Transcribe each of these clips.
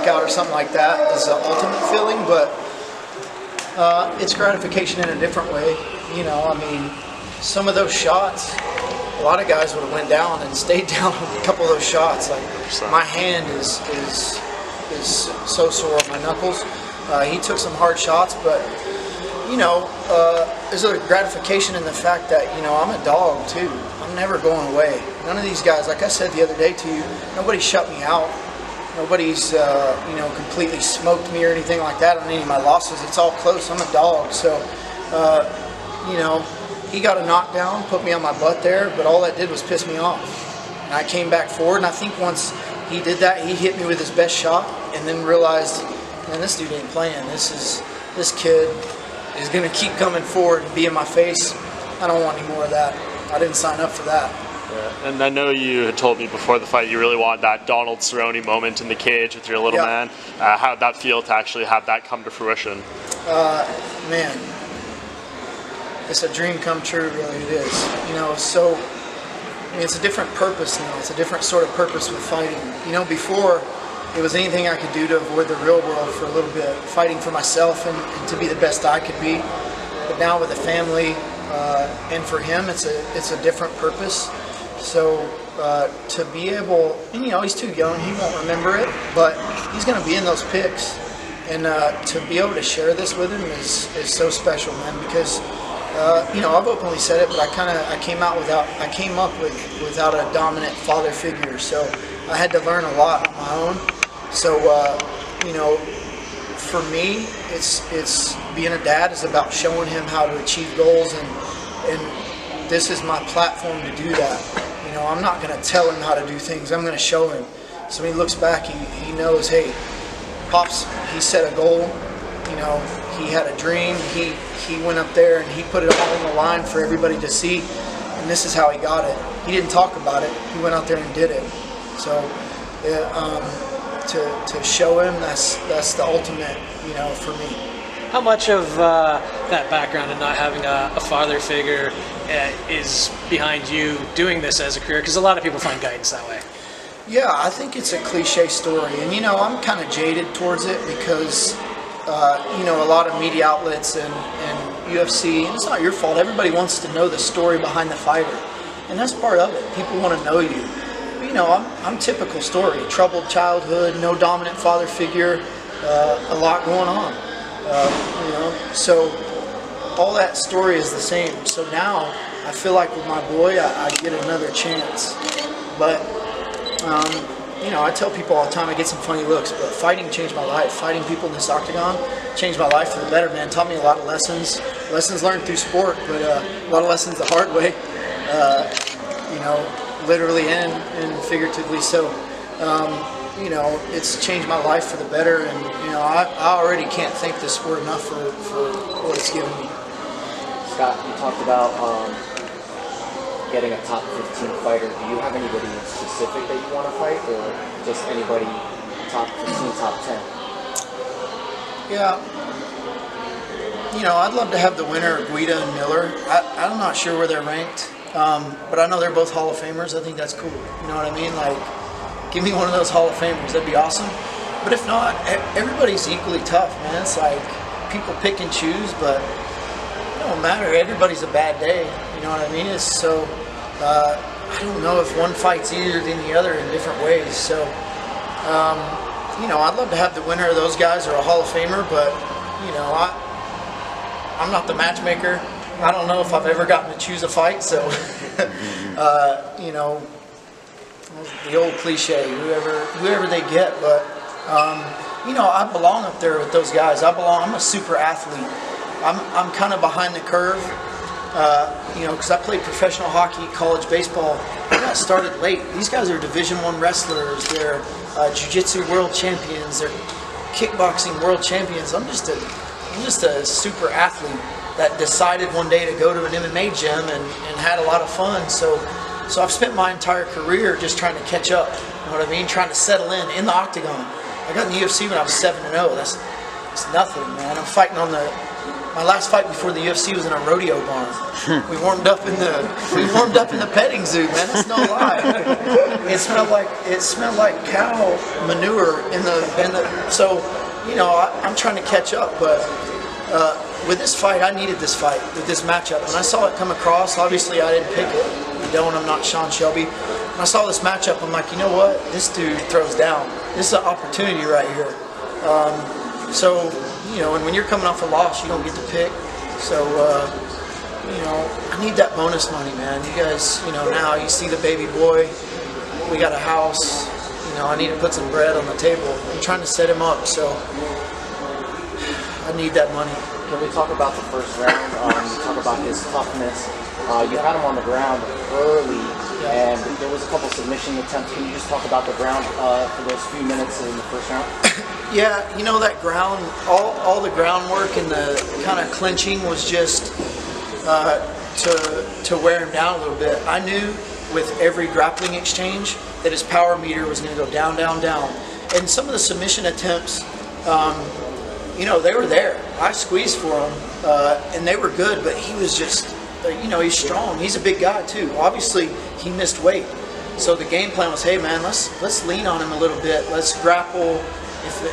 knockout or something like that is the ultimate feeling, but it's gratification in a different way. You know, I mean, some of those shots, a lot of guys would have went down and stayed down with a couple of those shots. Like, my hand is so sore, my knuckles. He took some hard shots, but you know, there's a gratification in the fact that, you know, I'm a dog too. I'm never going away. None of these guys, like I said the other day to you, nobody shut me out. Nobody's, you know, completely smoked me or anything like that on any of my losses. It's all close. I'm a dog. So, you know, he got a knockdown, put me on my butt there, but all that did was piss me off. And I came back forward, and I think once he did that, he hit me with his best shot, and then realized, man, this dude ain't playing. This kid is going to keep coming forward and be in my face. I don't want any more of that. I didn't sign up for that. Yeah. And I know you had told me before the fight you really wanted that Donald Cerrone moment in the cage with your little man. How did that feel to actually have that come to fruition? Man, it's a dream come true, really it is. You know, so I mean, it's a different purpose now. It's a different sort of purpose with fighting. You know, before it was anything I could do to avoid the real world for a little bit, fighting for myself and to be the best I could be. But now with the family and for him, it's a different purpose. So to be able, and you know, he's too young, he won't remember it, but he's going to be in those picks. And to be able to share this with him is so special, man, because you know, I've openly said it, but I came up without a dominant father figure, so I had to learn a lot on my own. So you know, for me, it's being a dad is about showing him how to achieve goals, and this is my platform to do that. You know, I'm not going to tell him how to do things. I'm going to show him. So when he looks back, he knows, hey, Pops, he set a goal. You know, he had a dream. He went up there and he put it all on the line for everybody to see, and this is how he got it. He didn't talk about it. He went out there and did it. So to show him, that's the ultimate, you know, for me. How much of that background and not having a father figure is behind you doing this as a career? Because a lot of people find guidance that way. Yeah, I think it's a cliche story, and you know, I'm kind of jaded towards it because you know, a lot of media outlets and UFC, and it's not your fault, everybody wants to know the story behind the fighter, and that's part of it. People want to know you. But, you know, I'm typical story, troubled childhood, no dominant father figure, a lot going on, you know, so all that story is the same. So now I feel like with my boy, I get another chance, but you know, I tell people all the time I get some funny looks, but fighting changed my life. Fighting people in this octagon changed my life for the better, man. Taught me a lot of lessons learned through sport, but a lot of lessons the hard way, you know, literally and figuratively. So, you know, it's changed my life for the better, and, you know, I already can't thank this sport enough for what it's given me. Scott, you talked about getting a top 15 fighter. Do you have anybody in specific that you want to fight, or just anybody top 15, top 10? Yeah. You know, I'd love to have the winner of Guida and Miller. I'm not sure where they're ranked, but I know they're both Hall of Famers. I think that's cool. You know what I mean? Like, give me one of those Hall of Famers. That'd be awesome. But if not, everybody's equally tough, man. It's like people pick and choose, but it don't matter. Everybody's a bad day. You know what I mean? It's so, I don't know if one fight's easier than the other in different ways. So, you know, I'd love to have the winner of those guys or a Hall of Famer, but, you know, I'm not the matchmaker. I don't know if I've ever gotten to choose a fight, so, you know, the old cliche, whoever they get, but, you know, I belong up there with those guys. I'm a super athlete. I'm kind of behind the curve, you know, because I played professional hockey, college baseball. I got started late. These guys are Division I wrestlers. They're jiu-jitsu world champions. They're kickboxing world champions. I'm just a super athlete that decided one day to go to an MMA gym and had a lot of fun. So I've spent my entire career just trying to catch up. You know what I mean? Trying to settle in the octagon. I got in the UFC when I was 7-0. That's nothing, man. I'm fighting on my last fight before the UFC was in a rodeo barn. We warmed up in the petting zoo, man. It's no lie. It smelled like cow manure in the. So, you know, I'm trying to catch up, but with this fight, I needed this fight with this matchup. When I saw it come across, obviously I didn't pick it. You don't. I'm not Sean Shelby. When I saw this matchup, I'm like, you know what? This dude throws down. This is an opportunity right here. So, you know, and when you're coming off a loss, you don't get to pick. So, you know, I need that bonus money, man. You guys, you know, now you see the baby boy. We got a house. You know, I need to put some bread on the table. I'm trying to set him up, so I need that money. Can we talk about the first round? You talk about his toughness. You had him on the ground early, and there was a couple submission attempts. Can you just talk about the ground for those few minutes in the first round? Yeah, you know, that ground, all the groundwork and the kind of clinching was just to wear him down a little bit. I knew with every grappling exchange that his power meter was going to go down, down, down. And some of the submission attempts, you know, they were there. I squeezed for him, and they were good, but he was just, you know, he's strong. He's a big guy too. Obviously, he missed weight. So the game plan was, hey man, let's lean on him a little bit. Let's grapple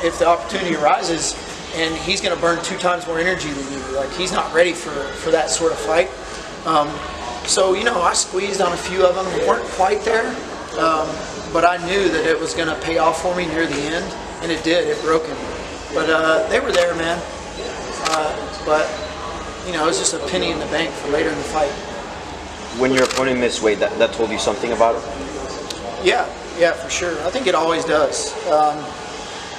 if the opportunity arises, and he's going to burn 2 times more energy than you. Like, he's not ready for that sort of fight. So, you know, I squeezed on a few of them. They weren't quite there, but I knew that it was going to pay off for me near the end, and it did. It broke him. But they were there, man. But, you know, it was just a penny in the bank for later in the fight. When your opponent missed weight, that told you something about it? Yeah, for sure. I think it always does.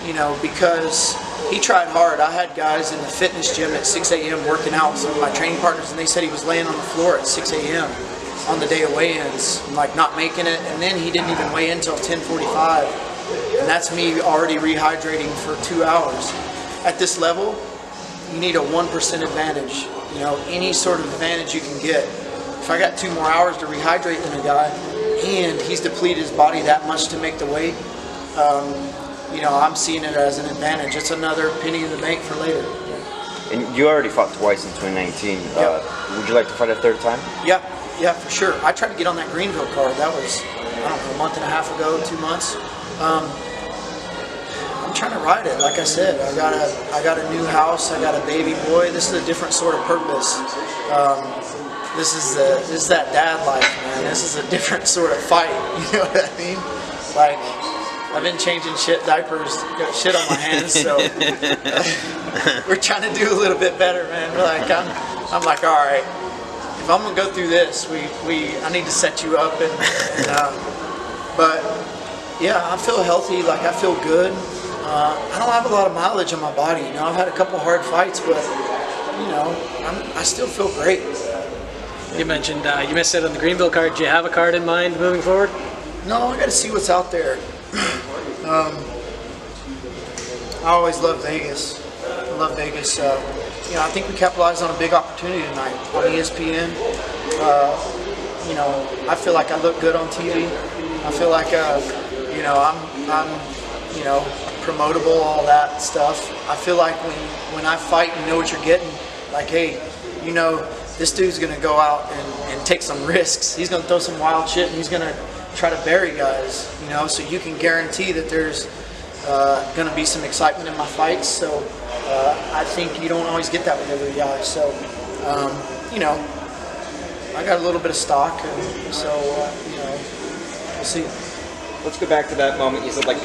You know, because he tried hard. I had guys in the fitness gym at 6 a.m. working out, some of my training partners, and they said he was laying on the floor at 6 a.m. on the day of weigh-ins, like not making it, and then he didn't even weigh in until 10:45, and that's me already rehydrating for 2 hours. At this level, you need a 1% advantage. You know, any sort of advantage you can get. If I got 2 more hours to rehydrate than a guy, and he's depleted his body that much to make the weight, you know, I'm seeing it as an advantage. It's another penny in the bank for later. And you already fought twice in 2019. Yeah. Would you like to fight a third time? Yeah, for sure. I tried to get on that Greenville card. That was, I don't know, a month and a half ago, 2 months. I'm trying to ride it. Like I said, I got a new house. I got a baby boy. This is a different sort of purpose. This is that dad life, man. This is a different sort of fight. You know what I mean? Like, I've been changing diapers, got shit on my hands, so we're trying to do a little bit better, man. We're like, I'm like, all right, if I'm gonna go through this, I need to set you up, but yeah, I feel healthy, like I feel good. I don't have a lot of mileage on my body, you know. I've had a couple hard fights, but you know, I still feel great. You mentioned you missed it on the Greenville card. Do you have a card in mind moving forward? No, I got to see what's out there. I always love Vegas. I love Vegas. You know, I think we capitalized on a big opportunity tonight on ESPN. You know, I feel like I look good on TV. I feel like, you know, I'm, you know, promotable, all that stuff. I feel like when I fight, you know what you're getting. Like, hey, you know, this dude's gonna go out and take some risks. He's gonna throw some wild shit, and he's gonna try to bury guys, you know, so you can guarantee that there's going to be some excitement in my fights. So I think you don't always get that with every guy. So, you know, I got a little bit of stock, and so, you know, we'll see. Let's go back to that moment. You said, like,